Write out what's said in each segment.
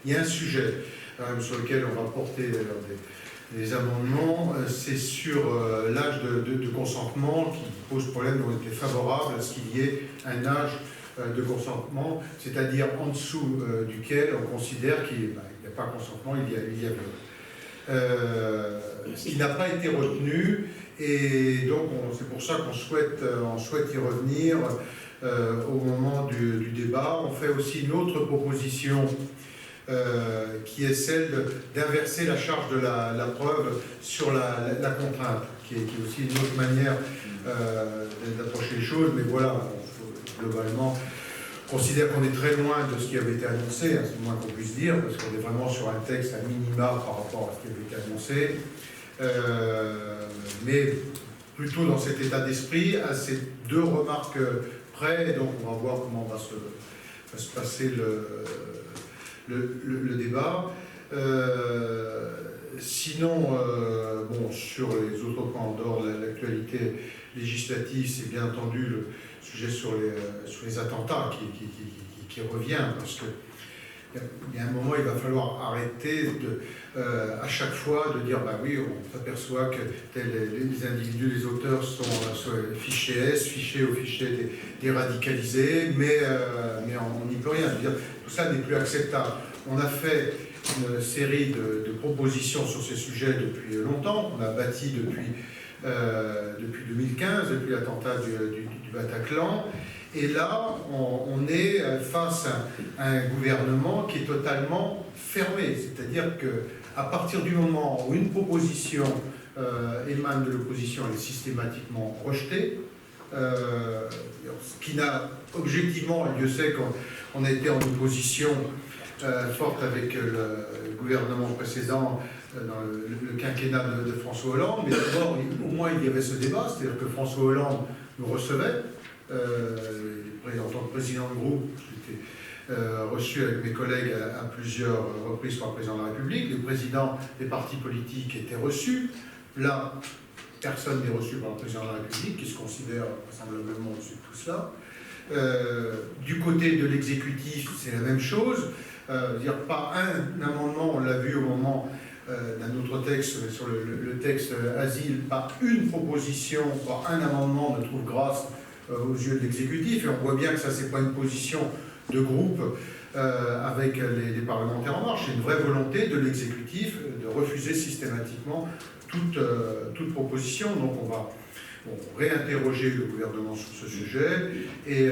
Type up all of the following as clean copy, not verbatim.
Il y a un sujet sur lequel on va porter des amendements, c'est sur l'âge de consentement qui pose problème. On était favorable à ce qu'il y ait un âge de consentement, c'est-à-dire en dessous duquel on considère qu'il n'y a pas consentement, il y a viol. Ce qui n'a pas été retenu, et donc c'est pour ça qu'on souhaite y revenir au moment du débat. On fait aussi une autre proposition qui est celle d'inverser la charge de la preuve sur la contrainte, qui est aussi une autre manière d'approcher les choses, mais voilà, globalement, on considère qu'on est très loin de ce qui avait été annoncé, hein, c'est le moins qu'on puisse dire, parce qu'on est vraiment sur un texte à minima par rapport à ce qui avait été annoncé, mais plutôt dans cet état d'esprit, à ces deux remarques près, donc on va voir comment va se passer le débat. Sinon, bon, sur les autres points en dehors de l'actualité législative, c'est bien entendu le sujet sur les attentats qui revient, parce que il y a un moment, il va falloir arrêter à chaque fois de dire, bah oui, on s'aperçoit que les individus, les auteurs sont fichés S, fichés au fichier des radicalisés, mais on n'y peut rien. Je veux dire, tout ça n'est plus acceptable. On a fait une série de propositions sur ces sujets depuis longtemps. On a bâti depuis 2015, depuis l'attentat du Bataclan. Et là, on est face à un gouvernement qui est totalement fermé. C'est-à-dire qu'à partir du moment où une proposition émane de l'opposition, elle est systématiquement rejetée, ce qui n'a objectivement, Dieu sait qu'on a été en opposition forte avec le gouvernement précédent dans le quinquennat de François Hollande, mais d'abord, au moins, il y avait ce débat, c'est-à-dire que François Hollande nous recevait. En tant que président de groupe, j'étais reçu avec mes collègues à plusieurs reprises par le président de la République. Les présidents des partis politiques étaient reçus. Là, personne n'est reçu par le président de la République, qui se considère vraisemblablement au-dessus de tout cela. Du côté de l'exécutif, c'est la même chose. Dire pas un amendement, on l'a vu au moment d'un autre texte, sur le texte asile, pas une proposition, pas un amendement ne trouve grâce aux yeux de l'exécutif, et on voit bien que ça, c'est pas une position de groupe avec les parlementaires en marche, c'est une vraie volonté de l'exécutif de refuser systématiquement toute proposition. Donc on va réinterroger le gouvernement sur ce sujet et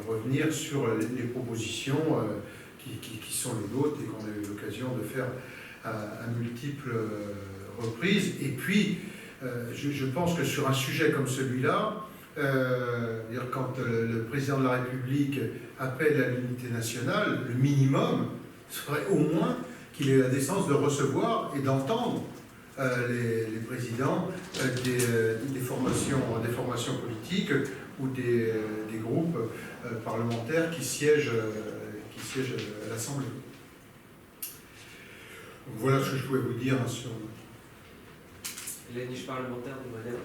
revenir sur les propositions qui sont les nôtres et qu'on a eu l'occasion de faire à multiples reprises. Et puis, je pense que sur un sujet comme celui-là, quand le président de la République appelle à l'unité nationale, le minimum serait au moins qu'il ait la décence de recevoir et d'entendre les présidents des formations politiques ou des groupes parlementaires qui siègent à l'Assemblée. Voilà ce que je pouvais vous dire sur... Les niches parlementaires du modèle.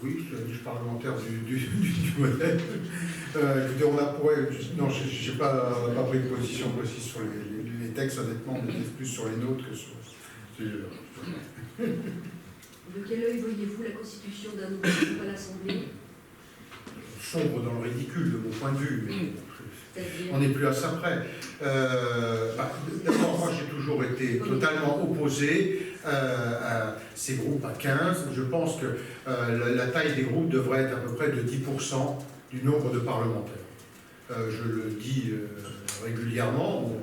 Oui, la niche parlementaire du modèle. On a non, je n'ai pas pris de position précise sur les textes, honnêtement, on était plus sur les nôtres que sur celui-là. De quel œil voyez-vous la constitution d'un nouveau groupe à l'Assemblée? Sombre dans le ridicule, de mon point de vue, mais on n'est plus à ça près. D'abord, moi, j'ai toujours été totalement opposé à ces groupes à 15. Je pense que la taille des groupes devrait être à peu près de 10% du nombre de parlementaires. Je le dis régulièrement, bon,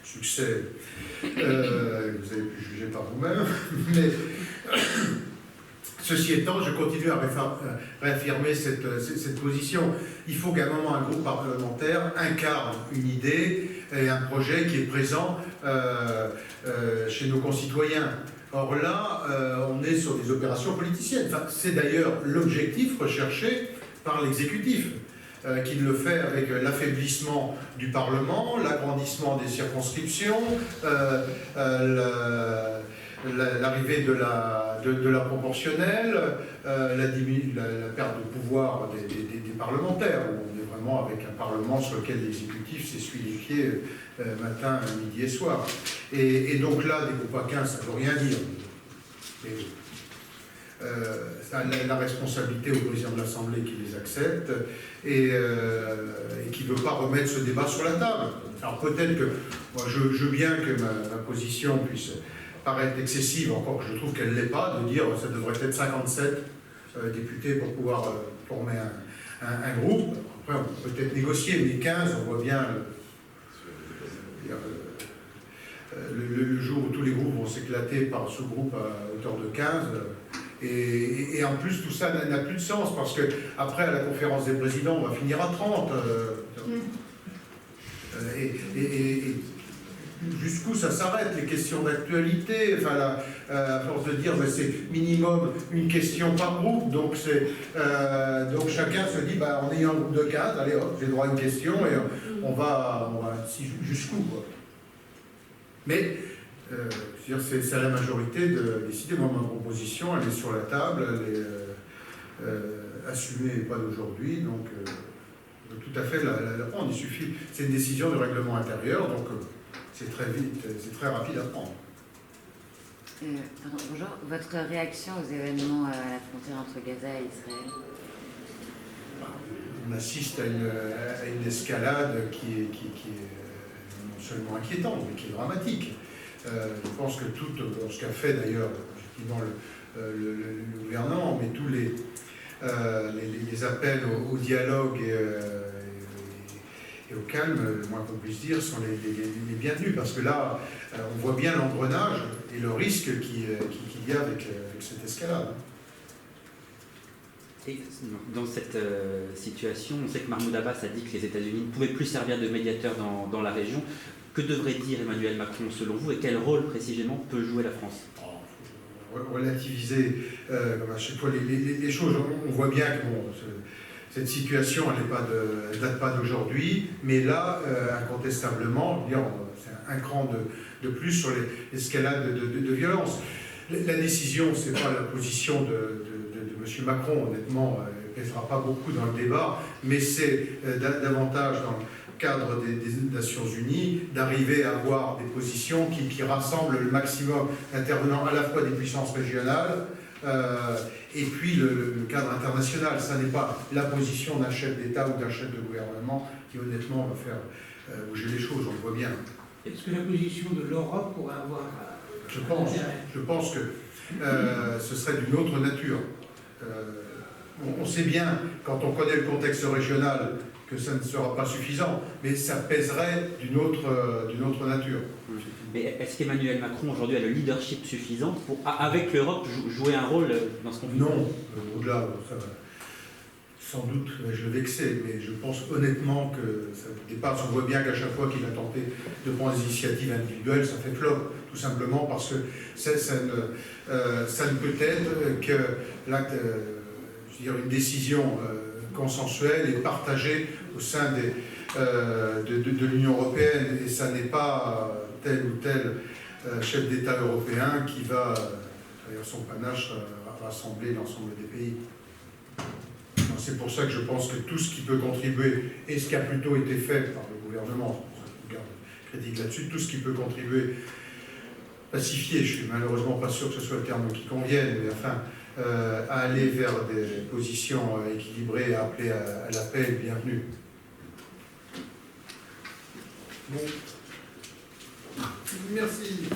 succès, vous avez pu juger par vous-même, mais ceci étant, je continue à réaffirmer cette position. Il faut qu'à un moment, un groupe parlementaire incarne une idée et un projet qui est présent chez nos concitoyens. Or là, on est sur des opérations politiciennes. Enfin, c'est d'ailleurs l'objectif recherché par l'exécutif, qui le fait avec l'affaiblissement du Parlement, l'agrandissement des circonscriptions, l'arrivée de la proportionnelle, la perte de pouvoir des parlementaires, où on est gouvernement avec un Parlement sur lequel l'exécutif s'essuie les pieds matin, midi et soir. Et donc là, des groupes à 15, ça ne veut rien dire. Ça a la responsabilité au président de l'Assemblée qui les accepte et qui ne veut pas remettre ce débat sur la table. Alors peut-être que, moi je veux bien que ma position puisse paraître excessive, encore que je trouve qu'elle ne l'est pas, de dire que ça devrait être 57 députés pour pouvoir former un groupe. Après on peut peut-être négocier, mais 15, on voit bien le jour où tous les groupes vont s'éclater par sous-groupe à hauteur de 15. Et en plus, tout ça n'a plus de sens, parce que après, à la conférence des présidents, on va finir à 30. Et jusqu'où ça s'arrête, les questions d'actualité, enfin, à force de dire, c'est minimum une question par groupe, donc chacun se dit, bah, on est un groupe de 15, allez hop, j'ai droit à une question, et on va jusqu'où, quoi. Mais, c'est à la majorité de décider. Moi, ma proposition, elle est sur la table, elle est assumée et pas d'aujourd'hui, donc tout à fait la prendre. Il suffit, c'est une décision de règlement intérieur, donc c'est très vite, c'est très rapide à prendre. Bonjour, votre réaction aux événements à la frontière entre Gaza et Israël? On assiste à une escalade qui est non seulement inquiétante, mais qui est dramatique. Je pense que tout ce qu'a fait d'ailleurs effectivement le gouvernement, mais tous les appels au dialogue et au calme, le moins qu'on puisse dire, sont les bienvenus, parce que là, on voit bien l'engrenage et le risque qu'il y a avec cette escalade. Et dans cette situation, on sait que Mahmoud Abbas a dit que les États-Unis ne pouvaient plus servir de médiateurs dans la région. Que devrait dire Emmanuel Macron selon vous, et quel rôle précisément peut jouer la France? Relativiser comme à chaque fois les choses. On voit bien que cette situation, elle ne date pas d'aujourd'hui, mais là, incontestablement, c'est un cran de plus sur l'escalade de violence. La décision, ce n'est pas la position de M. Macron, honnêtement, elle ne pèsera pas beaucoup dans le débat, mais c'est davantage dans le cadre des Nations Unies, d'arriver à avoir des positions qui rassemblent le maximum d'intervenants, à la fois des puissances régionales et puis le cadre international. Ça n'est pas la position d'un chef d'État ou d'un chef de gouvernement qui honnêtement va faire bouger les choses, on le voit bien. Est-ce que la position de l'Europe pourrait avoir Je pense que ce serait d'une autre nature. On sait bien, quand on connaît le contexte régional, que ça ne sera pas suffisant, mais ça pèserait d'une autre nature. Mais est-ce qu'Emmanuel Macron aujourd'hui a le leadership suffisant pour, avec l'Europe, jouer un rôle dans ce conflit? Non, au-delà, ça va. Sans doute vais-je le vexer, mais je pense honnêtement que ça dépasse. On voit bien qu'à chaque fois qu'il a tenté de prendre des initiatives individuelles, ça fait flop, tout simplement parce que ça ne peut être que l'acte, une décision consensuelle et partagée au sein de l'Union européenne, et ça n'est pas tel ou tel chef d'État européen qui va, à son panache, rassembler l'ensemble des pays. C'est pour ça que je pense que tout ce qui peut contribuer, et ce qui a plutôt été fait par le gouvernement, je garde crédit là-dessus, tout ce qui peut contribuer, pacifier, je suis malheureusement pas sûr que ce soit le terme qui convienne, mais enfin, à aller vers des positions équilibrées, à appeler à la paix, bienvenue. Bon. Merci.